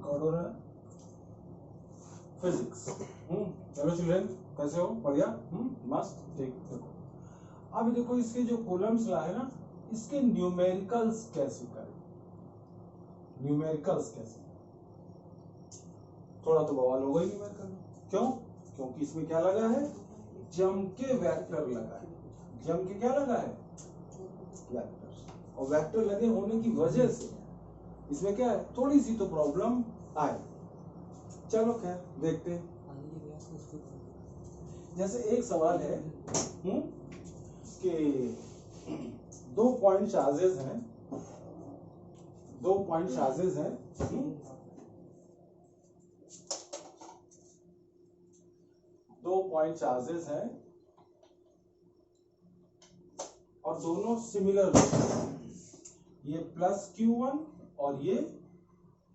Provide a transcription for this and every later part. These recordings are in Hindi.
रिकॉर्ड हो रहा है फिजिक्स। चलो चिल्ड्रन, कैसे हो? बढ़िया, मस्त, ठीक। देखो अब देखो इसके जो कॉलम्स ला है ना, इसके न्यूमेरिकल्स कैसे करें? न्यूमेरिकल्स कैसे? थोड़ा तो बवाल होगा ही न्यूमेरिकल। क्यों? क्योंकि इसमें क्या लगा है? जम के वेक्टर लगा है। जम के क्या लगा है? वेक्टर। और वेक्टर लगे होने की वजह से इसमें क्या है, थोड़ी सी तो प्रॉब्लम आए। चलो खैर देखते हैं। जैसे एक सवाल है कि 2 पॉइंट चार्जेस हैं, 2 पॉइंट चार्जेस हैं, 2 पॉइंट चार्जेस हैं और दोनों सिमिलर, ये प्लस Q1 और ये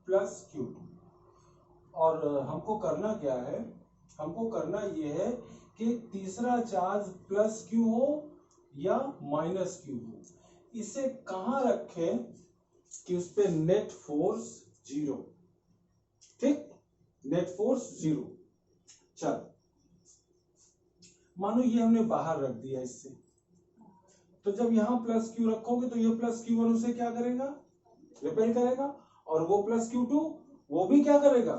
प्लस Q2। और हमको करना क्या है? हमको करना ये है कि तीसरा चार्ज प्लस Q हो या माइनस Q हो, इसे कहां रखें कि उस पे नेट फोर्स 0। ठीक, नेट फोर्स 0। चल मानो ये हमने बाहर रख दिया इससे, तो जब यहां प्लस Q रखोगे तो ये प्लस Q1 उसे क्या करेगा? रिपेल करेगा। और वो प्लस Q2 वो भी क्या करेगा?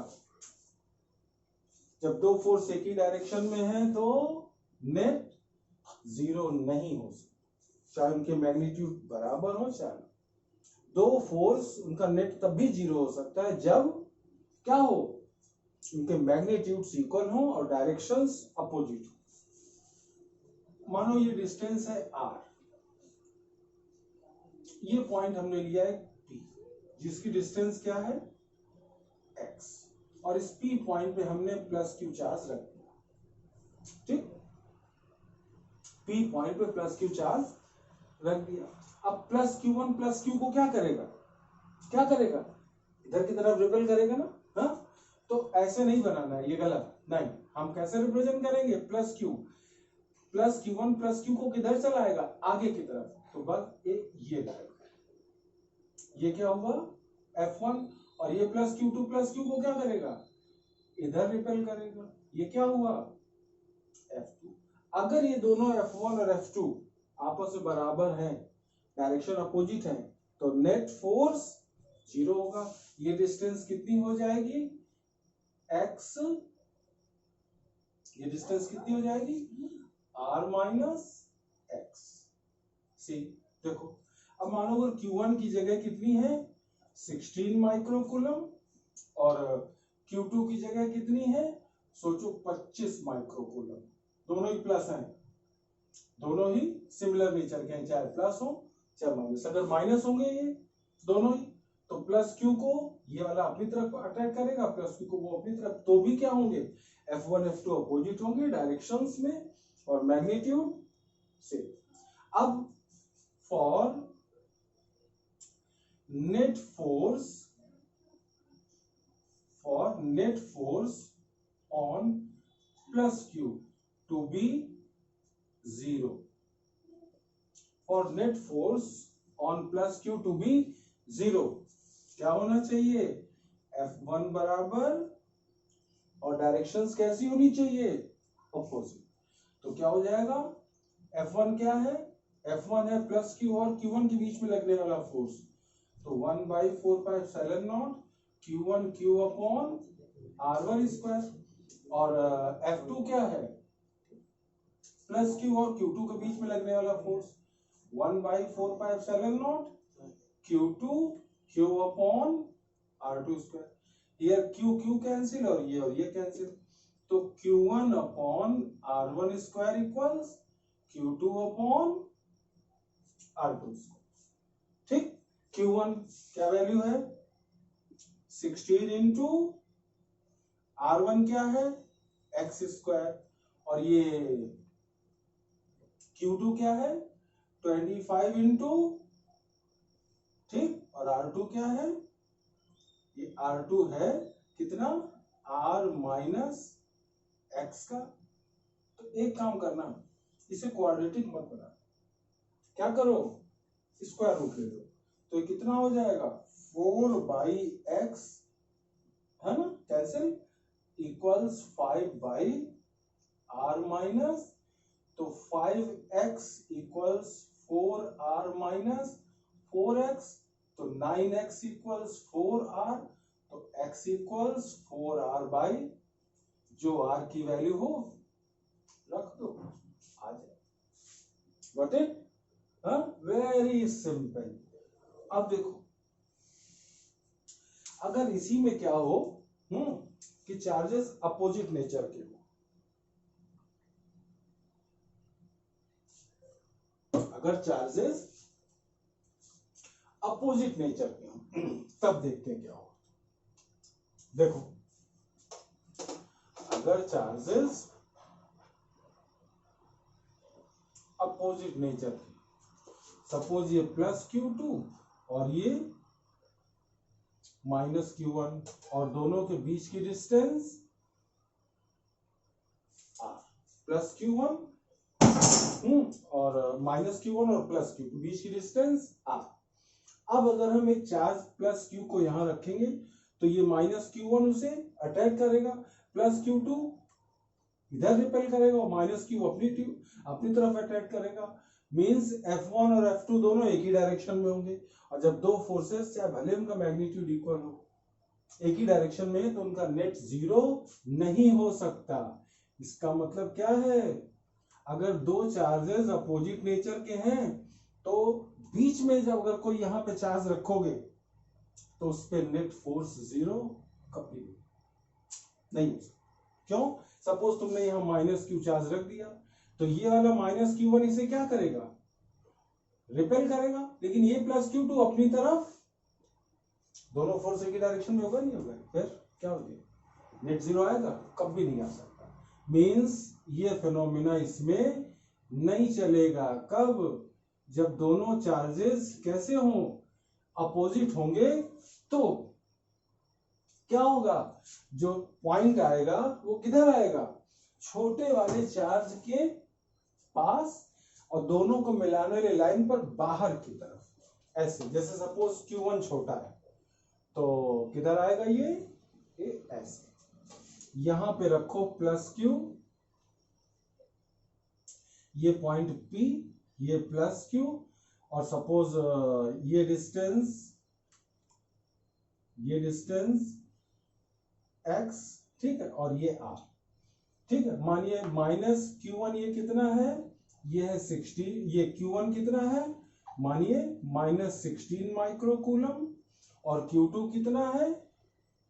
जब 2 फोर्स एक ही डायरेक्शन में है तो नेट 0 नहीं हो सकता, चाहे उनके मैग्नीट्यूड बराबर हो। चाहे 2 फोर्स उनका नेट तब भी 0 हो सकता है जब क्या हो? उनके मैग्नीट्यूड्स इक्वल हो और डायरेक्शंस अपोजिट हो। मानो ये डिस्टेंस है r, ये पॉइंट हमने लिया है P, जिसकी डिस्टेंस क्या है? x, और इस P पॉइंट पे हमने प्लस Q चार्ज रख दिया। ठीक, P पॉइंट पे प्लस Q चार्ज रख दिया। अब प्लस Q1 प्लस Q को क्या करेगा? क्या करेगा? इधर की तरफ रिपेल करेगा ना। हाँ, तो ऐसे नहीं बनाना है, ये गलत नहीं। हम कैसे रिप्रेजेंट करेंगे? प्लस Q1 प्लस Q को किधर चलाएगा? आगे की तरफ। तो बस ये लाएगा, ये क्या हुआ? F1। और ये प्लस Q को क्या करेगा? इधर रिपेल करेगा। ये क्या हुआ? F2। अगर ये दोनों F1 और F2 आपस में बराबर हैं, डायरेक्शन अपोजिट है, तो नेट फोर्स 0 होगा। ये डिस्टेंस कितनी हो जाएगी? x। ये डिस्टेंस कितनी हो जाएगी? r minus x। सी देखो, अब मानो अगर Q1 की जगह कितनी है? 16 माइक्रोकूलम और Q2 की जगह कितनी है? सोचो 25 माइक्रोकूलम। दोनों ही प्लस हैं, दोनों ही सिमिलर नेचर के हैं, चाहे प्लस हो चाहे माइनस। अगर माइनस होंगे ये दोनों ही, तो प्लस Q को ये वाला अपनी तरफ अट्रैक्ट करेगा, प्लस Q को वो अपनी तरफ, तो भी क्या होंगे? F1 F2 अपोजिट होंगे डायरेक्शंस में और मैग्नीट्यूड से। अब for net force on plus Q to be 0, for net force on plus Q to be 0 क्या होना चाहिए? F1 बराबर, और डायरेक्शंस कैसी होनी चाहिए? अपोजिट। तो क्या हो जाएगा? F1 क्या है? F1 है प्लस Q और Q1 के बीच में लगने वाला फोर्स, तो 1/4πε0 Q1 Q upon R1 square. और F2 क्या है? प्लस Q और Q2 के बीच में लगने वाला force, 1/4πε0 Q2 Q upon R2 square. Here Q cancel और ये कैंसिल, तो Q1 upon R1 square equals Q2 upon R2 square. ठीक, Q1 क्या वैल्यू है? 16 इंटू R1 क्या है? x स्क्वायर, और ये Q2 क्या है? 25 इंटू, ठीक, और R2 क्या है? ये R2 है कितना? R माइनस x का। तो एक काम करना, इसे क्वाड्रेटिक मत बना, क्या करो? स्क्वायर रूट ले लो, तो ये कितना हो जाएगा? 4/x है ना, कैंसिल, इक्वल्स 5/r माइनस, तो 5x equals 4r minus 4x, तो 9x इक्वल्स 4r, तो x इक्वल्स 4r बाई जो r की वैल्यू हो रख दो, आ जाए। Got it? Very simple. अब देखो, अगर इसी में क्या हो कि चार्जेस अपोजिट नेचर के हो, अगर चार्जेस अपोजिट नेचर के हो तब देखते हैं क्या हो। देखो, अगर चार्जेस अपोजिट नेचर के, सपोज ये प्लस Q2 और ये माइनस Q1 और दोनों के बीच की डिस्टेंस R, प्लस Q1 और माइनस Q1 और प्लस Q2 बीच की डिस्टेंस R। अब अगर हम एक चार्ज प्लस Q को यहां रखेंगे तो ये माइनस Q1 उसे अटैक करेगा, प्लस Q2 इधर रिपेल करेगा और माइनस Q अपनी तरफ अटैक करेगा। मींस F1 और F2 दोनों एक ही डायरेक्शन में होंगे, और जब दो फोर्सेस चाहे भले उनका मैग्नीट्यूड इक्वल हो, एक ही डायरेक्शन में है तो उनका नेट जीरो नहीं हो सकता। इसका मतलब क्या है, अगर दो चार्जेस अपोजिट नेचर के हैं तो बीच में जब अगर कोई यहां पे चार्ज रखोगे तो उस पे नेट फोर्स जीरो कभी नहीं हो सकता। क्यों? सपोज तुमने यहां माइनस Q चार्ज रख दिया तो ये वाला माइनस Q1 इसे क्या करेगा, रिपेल करेगा, लेकिन ये प्लस Q2 अपनी तरफ, दोनों फोर्स एक ही डायरेक्शन में होगा, नहीं होगा, फिर क्या हो गया, नेट जीरो आएगा, कभी नहीं आ सकता। मींस ये फिनोमिना इसमें नहीं चलेगा। कब? जब दोनों चार्जेस कैसे हों, अपोजिट होंगे, तो क्या होगा, जो पॉइंट आएगा वो किधर आएगा, छोटे वाले चार्ज के पास, और दोनों को मिलाने वाली लाइन पर बाहर की तरफ, ऐसे। जैसे सपोज Q1 छोटा है तो किधर आएगा ये ऐसे, यहां पे रखो प्लस Q, ये पॉइंट P, ये प्लस Q, और सपोज ये डिस्टेंस x, ठीक है, और ये r, ठीक है। मानिए माइनस Q1 ये कितना है, ये है 60, ये Q1 कितना है, मानिए माइनस 16 माइक्रोकूलम, और Q2 कितना है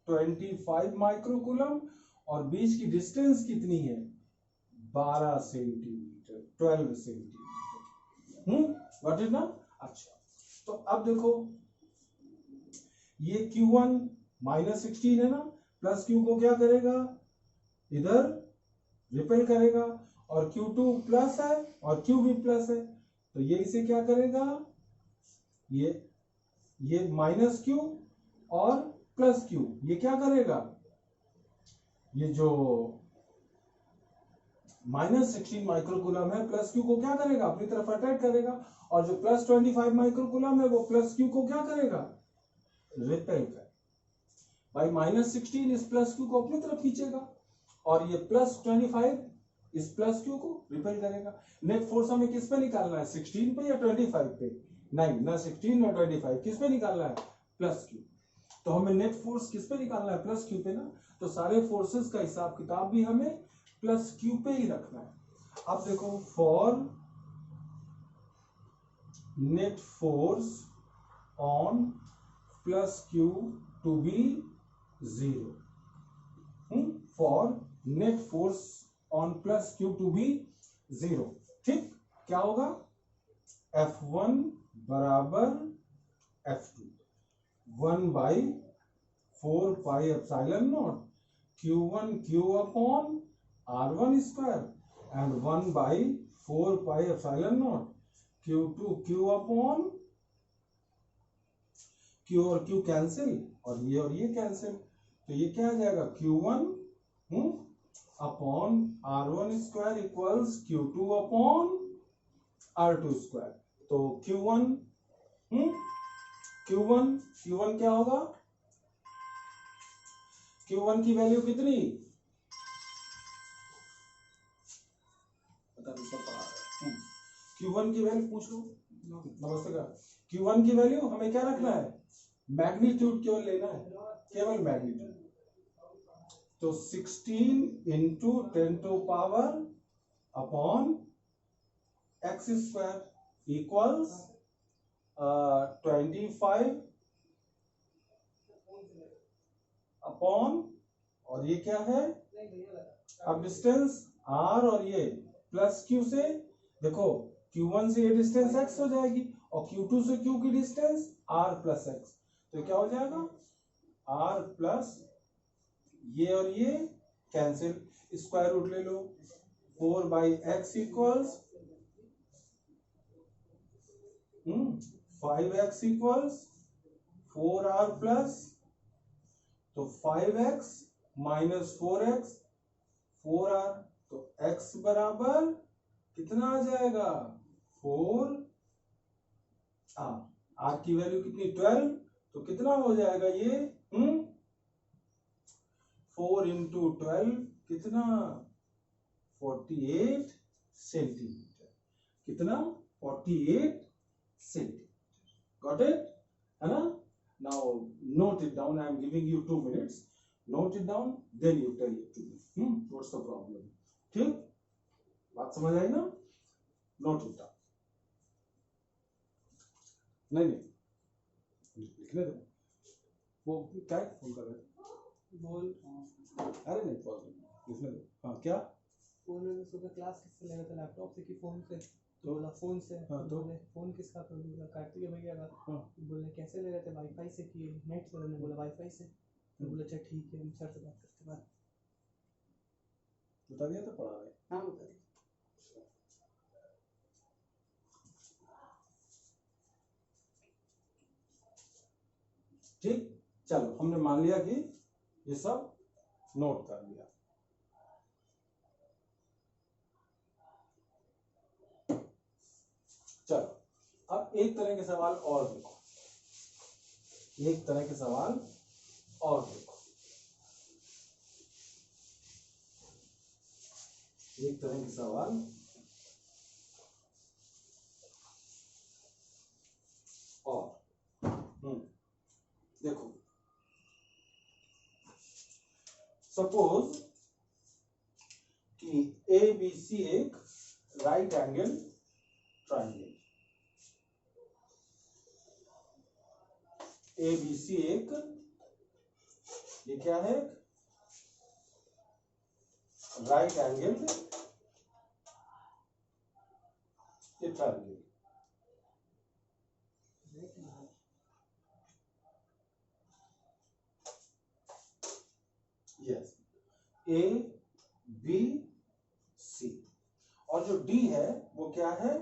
25 माइक्रोकूलम, और बीच की डिस्टेंस कितनी है 12 सेंटीमीटर, 12 सेंटीमीटर। व्हाट इज ना। अच्छा, तो अब देखो, ये Q1 माइनस 16 है ना, प्लस Q को क्या करेगा, इधर रिपेल करेगा, और Q2 प्लस है और Q भी प्लस है, तो ये इसे क्या करेगा, ये माइनस Q और प्लस Q ये क्या करेगा, ये जो माइनस 16 माइक्रोकूलम है प्लस Q को क्या करेगा, अपनी तरफ अट्रैक्ट करेगा, और जो प्लस 25 माइक्रोकूलम है वो प्लस Q को क्या करेगा, रिपेल करेगा। भाई माइनस 16 इस प्लस Q को अपनी तरफ खींचेगा, और ये प्लस 25 इस प्लस Q को रिपेल करेगा। नेट फोर्स हमें किस पे निकालना है, 16 पे या 25 पे, नहीं ना 16 ना 25, किस पे निकालना है, प्लस Q। तो हमें नेट फोर्स किस पे निकालना है, प्लस Q पे ना, तो सारे फोर्सेस का हिसाब किताब भी हमें प्लस Q पे ही रखना है। अब देखो, for net force on plus Q to be zero, for net force on plus Q to be zero, ठीक, क्या होगा, F1 बराबर F2 1/4 pi epsilon not Q1 Q upon R1 square and 1/4 pi epsilon not Q2 Q upon Q और Q कैंसिल, और ये कैंसिल, तो ये क्या आ जाएगा, Q1 upon R1 square equals Q2 upon R2 square. तो Q1 क्या होगा, Q1 की वैल्यू कितनी, पता नहीं सब पढ़ा रहे हैं। Q1 की वैल्यू पूछ लो, नमस्ते। Q1 की वैल्यू हमें क्या रखना है, मैग्नीट्यूड केवल लेना है, केवल मैग्नीट्यूड। तो 16 into 10 to power upon X square equals 25 upon, और ये क्या है, अब डिस्टेंस r और ये प्लस q से, देखो q1 से ये डिस्टेंस x हो जाएगी और q2 से q की डिस्टेंस r प्लस x, तो क्या हो जाएगा r प्लस ये और ये कैंसिल, स्क्वायर रूट ले लो, 4/x equals 5x equals 4r plus, तो 5x माइनस 4x 4r, तो x बराबर कितना आ जाएगा 4r, r की वैल्यू कितनी 12, तो कितना हो जाएगा ये 4 इंटू 12 कितना 48 सेंटीमीटर, कितना 48 सेंटीमीटर, गॉट इट, है ना। Now note it down. I am giving you 2 minutes. Note it down, then you tell it to me. What's the problem? ठीक, बात समझ आई ना? Note it down. नहीं लिखने दो, वो क्या है, फोन कर रहे बोल, अरे नहीं प्रॉब्लम, लिखने दो। हाँ क्या, फोन में सुबह क्लास किससे ले रहे थे, लैपटॉप से कि फोन से, तो बोला फोन से, हाँ तो बोले फोन किसका, तो बोला कार्तिक भैया का, हाँ बोले कैसे ले रहे थे, वाईफाई से कि नेट से, मैंने बोला वाईफाई से, तो बोला अच्छा ठीक है, हम सर से बात करते बाद, बता दिया तो पढ़ा रहे, हाँ बता दिया। ठीक, चलो हमने मान लिया कि ये सब नोट कर लिया। चलो अब एक तरह के सवाल और देखो, एक तरह के सवाल और देखो, एक तरह के सवाल और देखो, सपोज कि ABC एक राइट एंगल ट्रायंगल, ABC एक, ये क्या है, राइट एंगल ये ट्रायंगल, यस, ABC, और जो D है वो क्या है,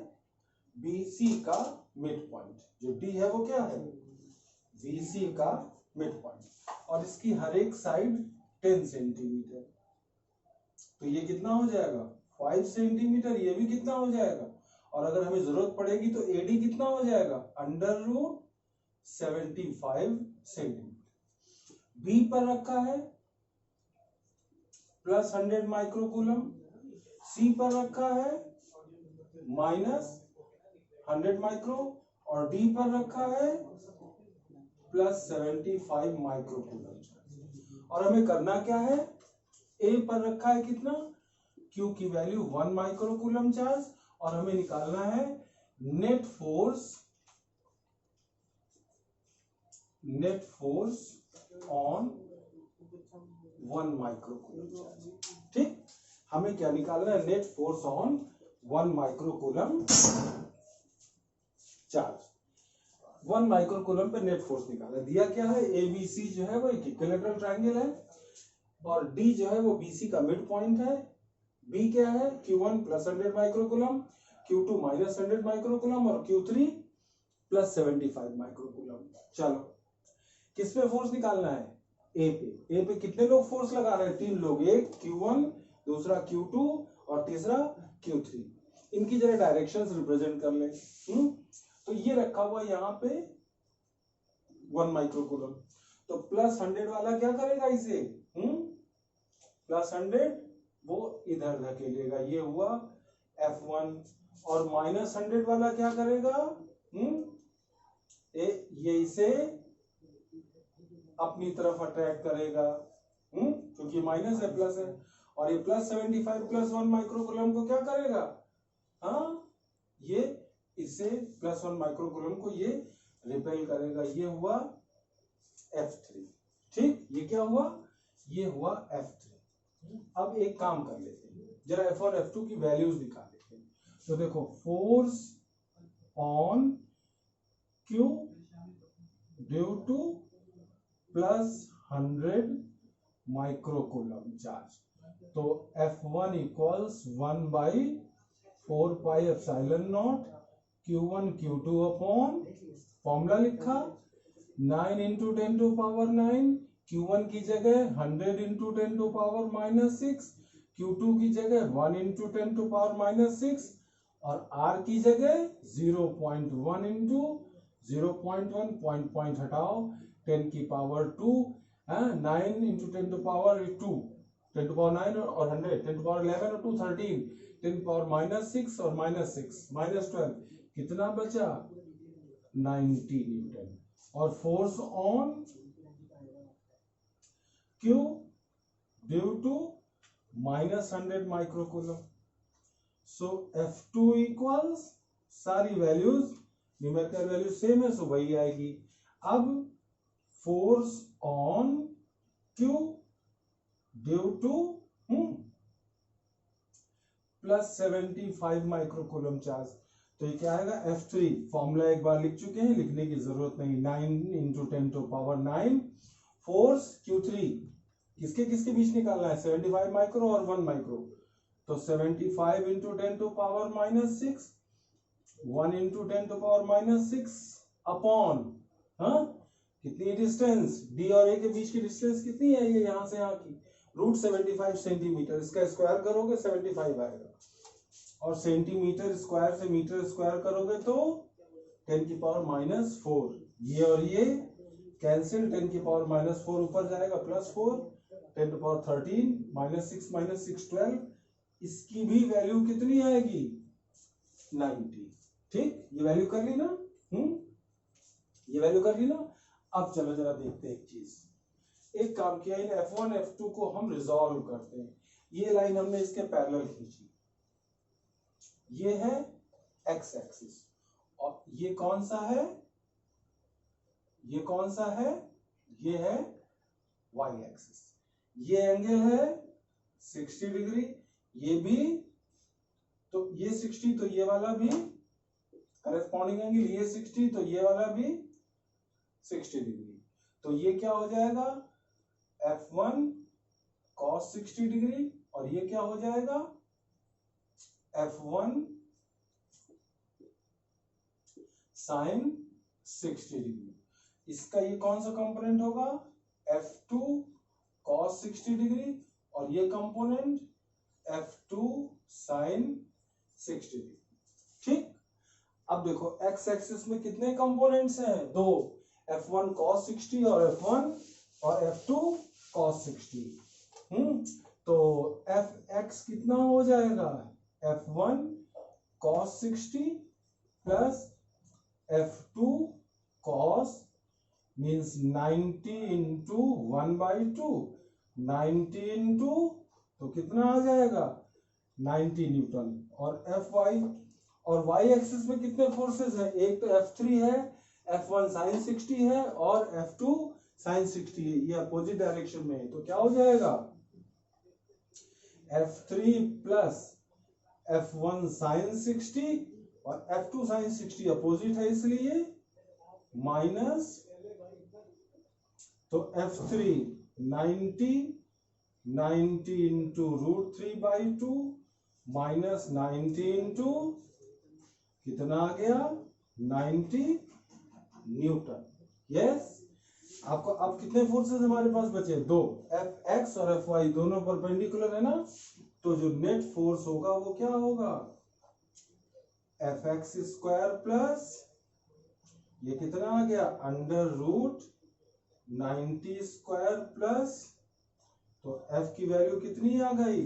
BC का मिड पॉइंट, जो D है वो क्या है, BC का मिड पॉइंट, और इसकी हर एक साइड 10 सेंटीमीटर, तो ये कितना हो जाएगा 5 सेंटीमीटर, ये भी कितना हो जाएगा, और अगर हमें जरूरत पड़ेगी तो AD कितना हो जाएगा √75 सेंटीमीटर। B पर रखा है प्लस 100 माइक्रोकूलम, C पर रखा है माइनस 100 माइक्रो, और D पर रखा है प्लस 75 माइक्रोकूलम, और हमें करना क्या है, A पर रखा है कितना, Q की वैल्यू 1 माइक्रोकूलम चार्ज, और हमें निकालना है net force on 1 microcoulomb charge. ठीक, हमें क्या निकालना है, net force on 1 microcoulomb charge, 1 microcoulomb पे नेट फोर्स निकालना। दिया क्या है, ABC जो है वो एक इक्विलैटरल ट्रायंगल है, और D जो है वो BC का मिड पॉइंट है, B क्या है, Q1 plus 100 microcoulomb, Q2 minus 100 microcoulomb, और Q3 प्लस 75 माइक्रोकूलम। चलो किस पे फोर्स निकालना है, A पे। A पे कितने लोग फोर्स लगा रहे हैं, 3 लोग, एक Q1, दूसरा Q2 और तीसरा Q3। इनकी जरा डायरेक्शंस रिप्रेजेंट कर ले। तो ये रखा हुआ यहाँ पे 1 माइक्रोकूलम, तो प्लस 100 वाला क्या करेगा इसे, प्लस 100 वो इधर धकेलेगा, ये हुआ F1। और माइनस 100 वाला क्या करेगा, ये इसे अपनी तरफ अट्रैक्ट करेगा, क्योंकि माइनस है प्लस है। और ये प्लस 75 प्लस 1 माइक्रोकूलम को क्या करेगा, ये इसे प्लस 1 माइक्रोकूलम को ये रिपेल करेगा। ये हुआ F3। ठीक, ये क्या हुआ, ये हुआ F3। अब एक काम कर लेते हैं, जरा F और F2 की वैल्यूज निकाल लेते हैं। तो देखो, force on Q due to plus 100 microcoulomb charge, तो F1 equals 1/4 pi epsilon not Q1 Q2 upon, formula लिखा 9 इंटू 10 टू पावर 9, Q1 की जगह 100 इंटू 10 टू पावर -6, Q2 की जगह 1 इंटू 10 टू पावर -6, और R की जगह 0.1 इंटू 0.1 पॉइंट हटाओ 10 की power 2, 9 into 10 to power 2, 10 to power 9 और 100, 10 टू पावर 11 और 2 13, 10 पावर -6 और -6 -12, कितना बचा 90 न्यूटन। और force on Q due to -100 microcoulomb, so F2 equals, सारी वैल्यूज न्यूमेरिकल वैल्यू सेम है, सो वही आएगी। अब force on Q due to plus 75 microcoulomb charge, तो ये क्या आएगा F3। फॉर्मूला एक बार लिख चुके हैं, लिखने की जरूरत नहीं। 9 into 10 to power 9, force Q3 किसके किसके बीच निकालना है, 75 माइक्रो और 1 माइक्रो, तो 75 into 10 to power -6, 1 into 10 to power -6 upon, कितनी डिस्टेंस, D और A के बीच की डिस्टेंस कितनी है, ये यहां से यहां की √75 सेंटीमीटर। इसका स्क्वायर करोगे 75 आएगा, और सेंटीमीटर स्क्वायर से मीटर स्क्वायर करोगे तो 10 की पावर -4, ये और ये कैंसिल, 10 की पावर -4 ऊपर जाएगा +4, 10 टू पावर 13, -6 12, इसकी भी वैल्यू कितनी आएगी 90। ठीक, ये वैल्यू कर ली ना, ये वैल्यू कर ली ना। अब चलो जरा देखते हैं एक चीज, एक काम किया, इन F1 F2 को हम रिजॉल्व करते हैं। ये लाइन हमने इसके पैरेलल खींची, ये है x एक्सिस, और ये कौन सा है, ये कौन सा है, ये है y एक्सिस। ये एंगल है 60 डिग्री, ये भी, तो ये 60 तो ये वाला भी करेस्पॉन्डिंग एंगल, ये 60 तो ये वाला भी 60 डिग्री, तो ये क्या हो जाएगा F1 cos 60 डिग्री, और ये क्या हो जाएगा F1 sin 60 डिग्री। इसका ये कौन सा कंपोनेंट होगा, F2 cos 60 डिग्री, और ये कंपोनेंट F2 sin 60 डिग्री। ठीक, अब देखो x एक्सिस में कितने कंपोनेंट्स हैं, दो, F1 cos 60 और F2 cos 60। तो Fx कितना हो जाएगा, F1 cos 60 plus F2 cos means 90 into 1/2, 90 into, तो कितना आ जाएगा 90 न्यूटन। और Fy, और y एक्सिस में कितने फोर्सेस हैं, एक तो F3 है, F1 sin 60 है, और F2 sin 60 है, ये अपोजिट डायरेक्शन में है, तो क्या हो जाएगा F3 प्लस F1 sin 60 और F2 sin 60 अपोजिट है इसलिए माइनस, तो F3 90 इंटू √3/2 माइनस 90 इंटू कितना आ गया 90 न्यूटन। यस, आपको अब कितने फोर्सेस हमारे पास बचे, दो, Fx और Fy दोनों परपेंडिकुलर है ना, तो जो नेट फोर्स होगा वो क्या होगा Fx स्क्वायर प्लस ये कितना आ गया √90 स्क्वायर प्लस तो F की वैल्यू कितनी आ गई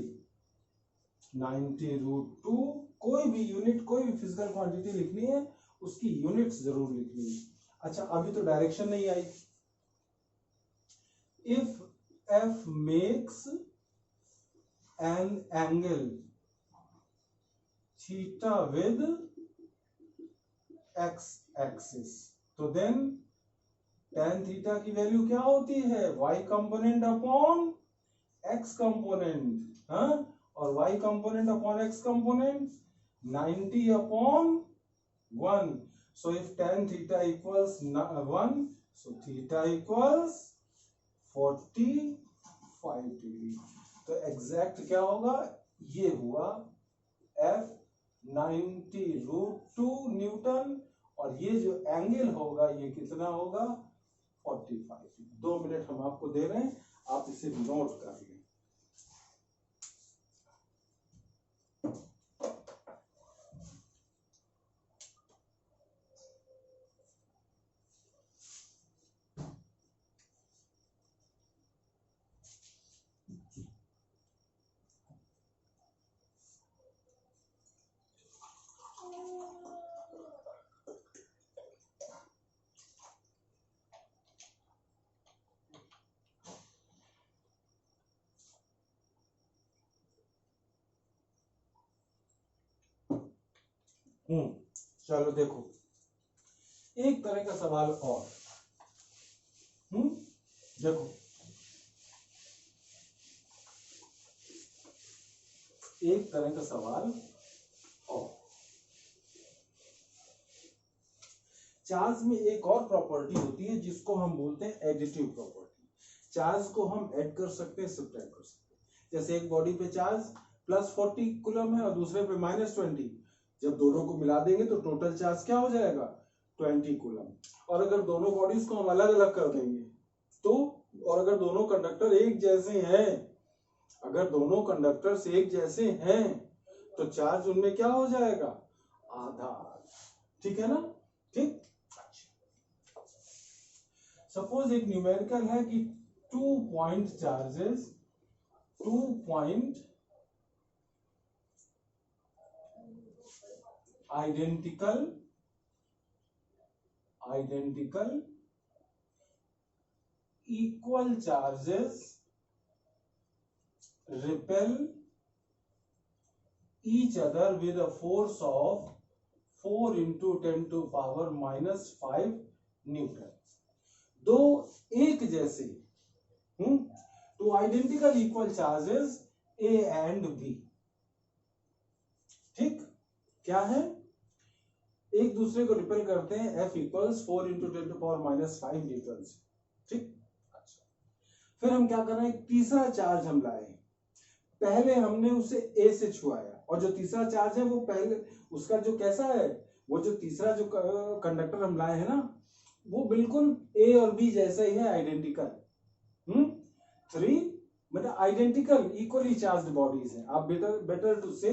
90√2। कोई भी यूनिट, कोई भी फिजिकल क्वांटिटी लिखनी है उसकी यूनिट्स जरूर लिखनी है। अच्छा, अभी तो डायरेक्शन नहीं आई। If F makes an angle theta with x axis, तो देन tan थीटा की वैल्यू क्या होती है y component upon x component, हाँ, और y component upon x component 90 upon 1। so if tan theta equals 1, so theta equals 45 degree. तो एग्जैक्ट क्या होगा, ये हुआ F 90√2 न्यूटन, और ये जो एंगल होगा ये कितना होगा 45। 2 मिनट हम आपको दे रहे हैं, आप इसे नोट कर लें। चलो देखो, एक तरह का सवाल और। देखो, एक तरह का सवाल और। चार्ज में एक और प्रॉपर्टी होती है जिसको हम बोलते हैं एडिटिव प्रॉपर्टी। चार्ज को हम ऐड कर सकते हैं, सब्ट्रैक्ट कर सकते हैं। जैसे एक बॉडी पे चार्ज +40 कूलम है और दूसरे पे -20, जब दोनों को मिला देंगे तो टोटल चार्ज क्या हो जाएगा 20 कूलम। और अगर दोनों बॉडीज को हम अलग अलग कर देंगे तो, और अगर दोनों कंडक्टर एक जैसे हैं, अगर दोनों कंडक्टर्स एक जैसे हैं तो चार्ज उनमें क्या हो जाएगा आधा। ठीक है ना, ठीक। सपोज एक न्यूमेरिकल है कि 2 point charges, 2 point identical equal charges repel each other with a force of 4 into 10 to power -5 Newton. दो एक जैसे two identical equal charges A and B, ठीक, क्या है, एक दूसरे को रिपेल करते हैं F equals 4 into 10 to power -5 Newton, ठीक। अच्छा, फिर हम क्या कर रहे हैं, तीसरा चार्ज हम लाए। पहले हमने उसे A से छुआया, और जो तीसरा चार्ज है वो पहले उसका जो कैसा है, वो जो तीसरा जो कंडक्टर हम लाए हैं ना, वो बिल्कुल A और B जैसा ही है, आइडेंटिकल। 3 मतलब आइडेंटिकल इक्वली चार्ज्ड बॉडीज हैं। आप बेटर टू से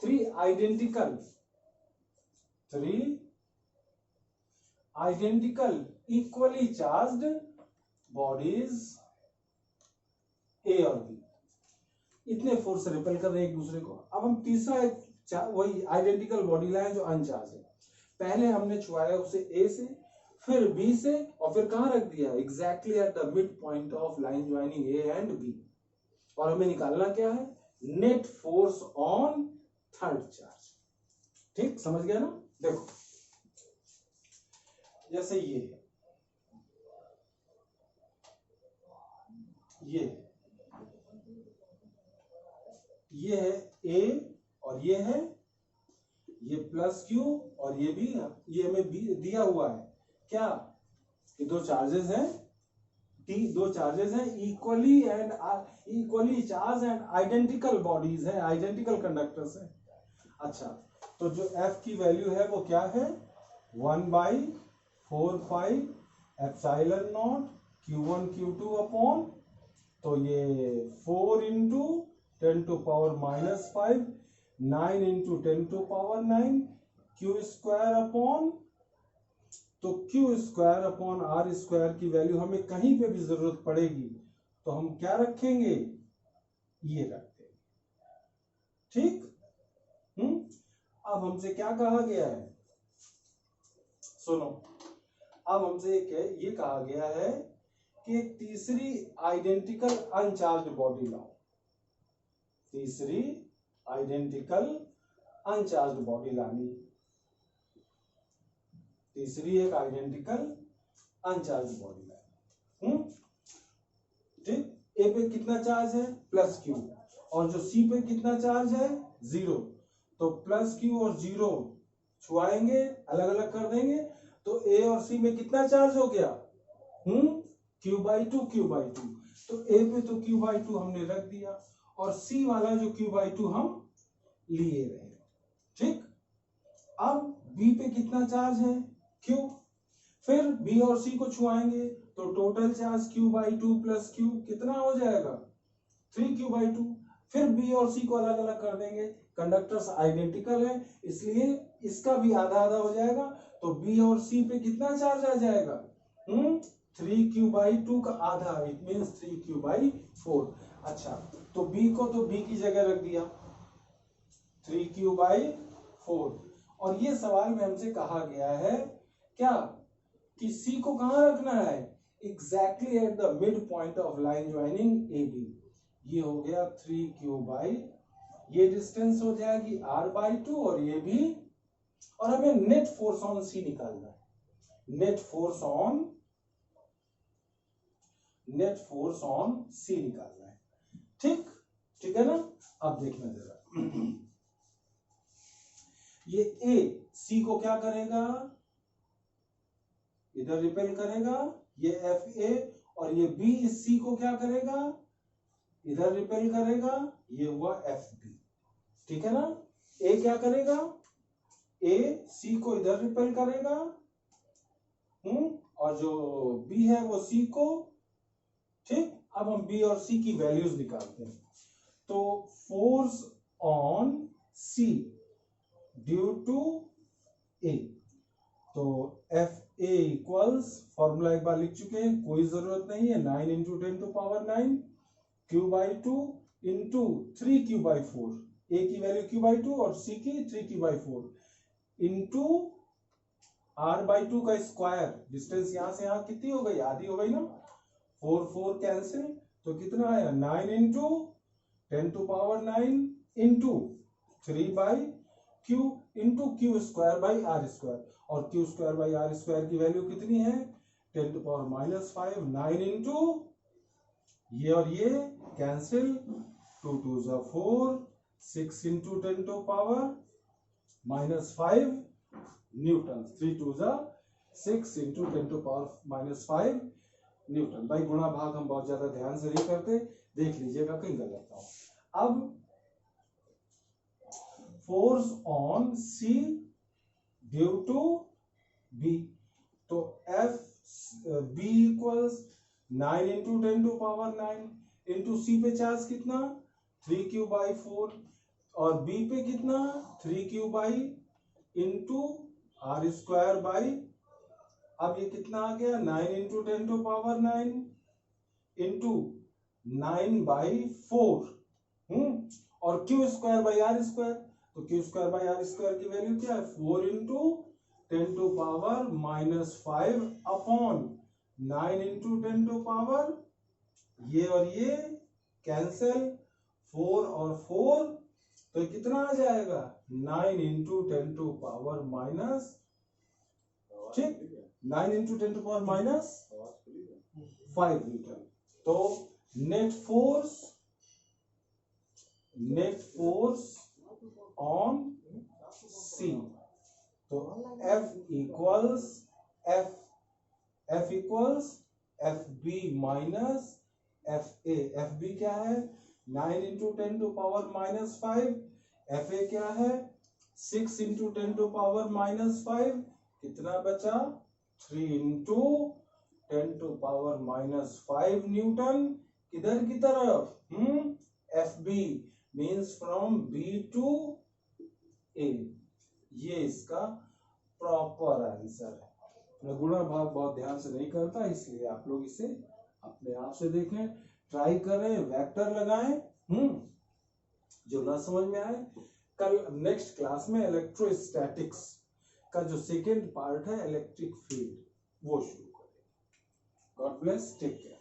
3 identical equally charged bodies A और B, इतने फोर्स से रिपेल कर रहे हैं एक दूसरे को। अब हम तीसरा वही आइडेंटिकल बॉडी लाए जो अनचार्ज है। पहले हमने छुआया उसे A से, फिर B से, और फिर कहां रख दिया, exactly at the mid point of line joining A and B। और हमें निकालना क्या है, net force on third charge. ठीक, समझ गया ना। देखो जैसे ये है A और ये है ये +Q, और ये भी, ये हमें दिया हुआ है क्या, ये दो चार्जेस हैं, दो चार्जेस हैं equally charge and identical bodies है, आइडेंटिकल कंडक्टर्स है। अच्छा, तो जो F की वैल्यू है वो क्या है 1/4 epsilon not Q1 Q2 upon, तो ये 4 into 10 to power -5, 9 into 10 to power 9 Q square upon, तो Q square upon R square की वैल्यू हमें कहीं पे भी जरूरत पड़ेगी तो हम क्या रखेंगे, ये रखते हैं। ठीक। अब हमसे क्या कहा गया है, सुनो, अब हमसे ये कहा गया है कि एक तीसरी आइडेंटिकल अनचार्ज्ड बॉडी लाओ। तीसरी आइडेंटिकल अनचार्ज्ड बॉडी लानी। तीसरी एक आइडेंटिकल अनचार्ज्ड बॉडी लानी। ठीक। ए पे कितना चार्ज है, प्लस क्यू, और जो सी पे कितना चार्ज है, 0। तो प्लस क्यू और 0 छुआएंगे, अलग अलग कर देंगे, तो ए और सी में कितना चार्ज हो गया, Q/2 Q/2। तो ए पे तो Q/2 हमने रख दिया, और सी वाला जो Q/2 हम लिए रहे। ठीक। अब बी पे कितना चार्ज है, Q, फिर बी और सी को छुआएंगे तो total charge Q/2 plus Q कितना हो जाएगा, 3Q/2। फिर बी और सी को अलग अलग कर देंगे, कंडक्टर्स आइडेंटिकल है इसलिए इसका भी आधा आधा हो जाएगा, तो बी और सी पे कितना चार्ज आ जाएगा, 3Q/2 का आधा, इट मींस 3Q/4। अच्छा, तो बी को तो बी की जगह रख दिया 3Q/4, और ये सवाल में हमसे कहा गया है क्या कि सी को कहां रखना है, exactly at the mid point of line joining A B. ये हो गया 3Q/, ये डिस्टेंस हो जाएगी R/2, और ये भी, और हमें नेट फोर्स ऑन सी निकालना है, नेट फोर्स ऑन सी निकालना है। ठीक, ठीक है ना। अब देखना जरा, ये ए सी को क्या करेगा, इधर रिपेल करेगा, ये एफ ए, और ये बी इस सी को क्या करेगा, इधर रिपेल करेगा, ये हुआ एफ बी। ठीक है ना। ए क्या करेगा, ए सी को इधर रिपेल करेगा, और जो बी है वो सी को। ठीक। अब हम बी और सी की वैल्यूज निकालते हैं। तो force on C due to A, तो एफ ए इक्वल्स, फॉर्मूला एक बार लिख चुके हैं, कोई जरूरत नहीं है, 9 × 10⁹ Q/2 इंटू 3Q/4, ए की वैल्यू Q/2 और सी की 3Q/4 इंटू R/2 का स्क्वायर, डिस्टेंस यहां से यहां कितनी हो गई, आधी हो गई ना, 4 4 कैंसिल, तो कितना आया, 9 × 10⁹ इंटू 3/Q इंटू Q²/R², और Q²/R² की वैल्यू कितनी है, 10⁻⁵, 9 इंटू ये और ये कैंसिल, 2 2 4, 6 × 10⁻⁵ न्यूटन, 3 2 6 × 10⁻⁵ न्यूटन। भाई गुणा भाग हम बहुत ज्यादा ध्यान से नहीं करते, देख लीजिएगा कहीं गलत ना हो। अब force on C due to B, तो F B equals 9 × 10⁹ into C पे चार्ज कितना, 3Q/4, और बी पे कितना, 3Q/ इंटू R²/, अब ये कितना आ गया, 9 × 10⁹ इंटू 9/4, और Q²/R², तो Q²/R² की वैल्यू क्या है, 4 × 10⁻⁵ अपॉन 9 × 10⁻, ये और ये कैंसिल, 4 और 4, तो कितना आ जाएगा, 9 × 10⁻⁻, ठीक, 9 × 10⁻⁵ न्यूटन। तो नेट फोर्स ऑन सी, तो F equals F B minus F A. F B क्या है, 9 × 10⁻⁵, एफ ए क्या है, 6 × 10⁻⁵, कितना बचा, 3 × 10⁻⁵ न्यूटन, किधर की तरफ, F B means from B to A. ये इसका प्रॉपर आंसर है। मैं गुणा भाग बहुत ध्यान से नहीं करता, इसलिए आप लोग इसे अपने आप से देखें, ट्राई करें, वेक्टर लगाएं, जो ना समझ में आए, कल नेक्स्ट क्लास में इलेक्ट्रोस्टैटिक्स का जो सेकेंड पार्ट है इलेक्ट्रिक फील्ड वो शुरू करेंगे। God bless, take care.